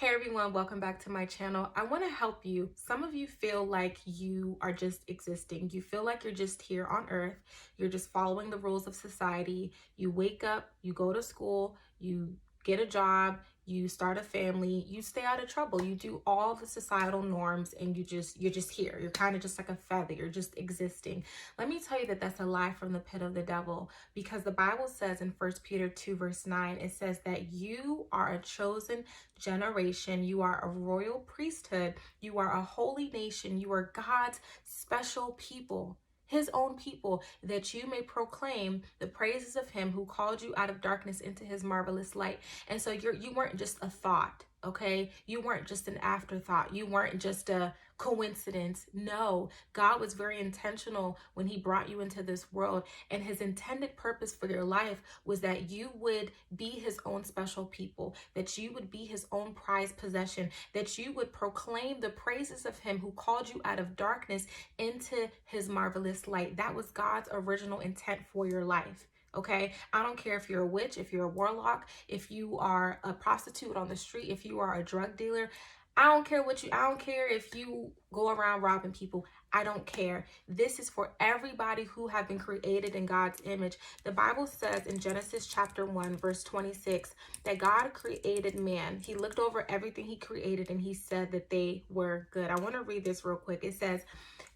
Hey everyone, welcome back to my channel. I want to help you. Some of you feel like you are just existing. You feel like you're just here on earth. You're just following the rules of society. You wake up, you go to school, you get a job, you start a family, you stay out of trouble. You do all the societal norms and you're just here. You're kind of just like a feather. You're just existing. Let me tell you that that's a lie from the pit of the devil, because the Bible says in 1 Peter 2 verse 9, it says that you are a chosen generation, you are a royal priesthood, you are a holy nation, you are God's special people, his own people, that you may proclaim the praises of him who called you out of darkness into his marvelous light. And so you weren't just a thought, okay? You weren't just an afterthought. You weren't just a coincidence. No, God was very intentional when he brought you into this world, and his intended purpose for your life was that you would be his own special people, that you would be his own prized possession, that you would proclaim the praises of him who called you out of darkness into his marvelous light. That was God's original intent for your life. Okay, I don't care if you're a witch, if you're a warlock, if you are a prostitute on the street, if you are a drug dealer. I don't care if you go around robbing people. I don't care. This is for everybody who have been created in God's image. The Bible says in Genesis chapter 1 verse 26 that God created man. He looked over everything he created and he said that they were good. I want to read this real quick. It says,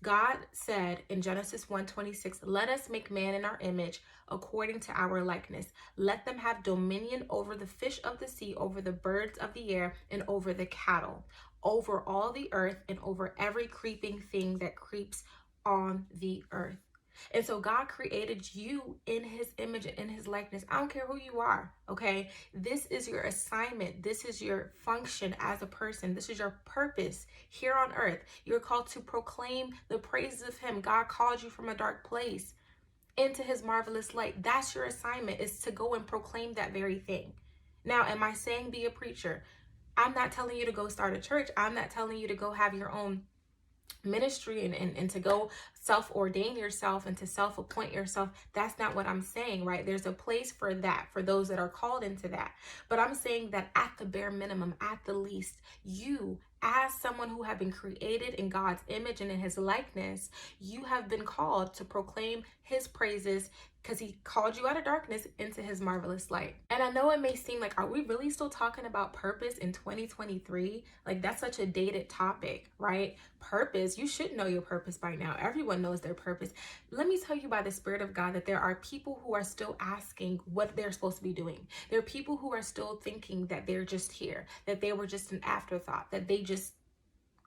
God said in Genesis 1:26, let us make man in our image according to our likeness. Let them have dominion over the fish of the sea, over the birds of the air, and over the cattle, over all the earth, and over every creeping thing that creeps on the earth. And so God created you in his image and in his likeness. I don't care who you are, okay? This is your assignment. This is your function as a person. This is your purpose here on earth. You're called to proclaim the praises of him. God called you from a dark place into his marvelous light. That's your assignment, is to go and proclaim that very thing. Now, am I saying be a preacher? I'm not telling you to go start a church. I'm not telling you to go have your own ministry and to go self-ordain yourself and to self-appoint yourself. That's not what I'm saying, right? There's a place for that, for those that are called into that. But I'm saying that at the bare minimum, at the least, you, as someone who have been created in God's image and in his likeness, you have been called to proclaim his praises, because he called you out of darkness into his marvelous light. And I know it may seem like, are we really still talking about purpose in 2023? Like, that's such a dated topic, right? Purpose, you should know your purpose by now. Everyone knows their purpose. Let me tell you by the Spirit of God that there are people who are still asking what they're supposed to be doing. There are people who are still thinking that they're just here, that they were just an afterthought, that they just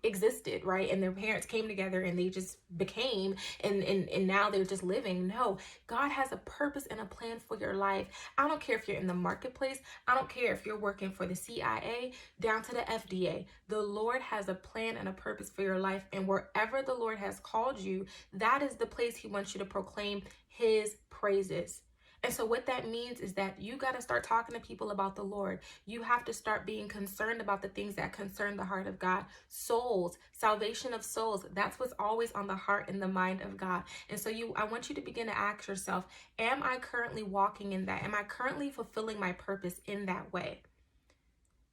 existed, right? And their parents came together and they just became, and now they're just living. No, God has a purpose and a plan for your life. I don't care if you're in the marketplace. I don't care if you're working for the CIA down to the FDA. The Lord has a plan and a purpose for your life, and wherever the Lord has called you, that is the place he wants you to proclaim his praises. And so what that means is that you got to start talking to people about the Lord. You have to start being concerned about the things that concern the heart of God. Souls, salvation of souls, that's what's always on the heart and the mind of God. And so I want you to begin to ask yourself, am I currently walking in that? Am I currently fulfilling my purpose in that way?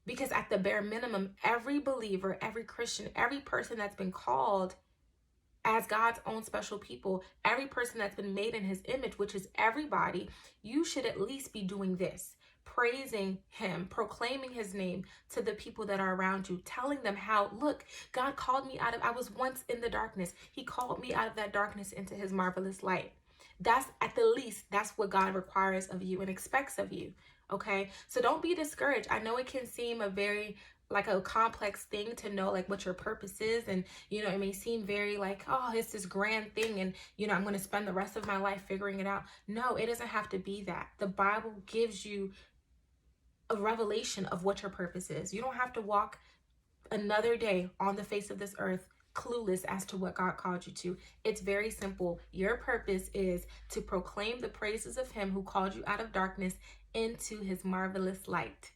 Because at the bare minimum, every believer, every Christian, every person that's been called as God's own special people, every person that's been made in his image, which is everybody, you should at least be doing this: praising him, proclaiming his name to the people that are around you, telling them how, look, God called me out of, I was once in the darkness. He called me out of that darkness into his marvelous light. That's, at the least, that's what God requires of you and expects of you. Okay, so don't be discouraged. I know it can seem like a complex thing to know like what your purpose is, and it may seem very like, oh, it's this grand thing, and I'm going to spend the rest of my life figuring it out. No, it doesn't have to be that. The Bible gives you a revelation of what your purpose is. You don't have to walk another day on the face of this earth clueless as to what God called you to. It's very simple. Your purpose is to proclaim the praises of him who called you out of darkness into his marvelous light.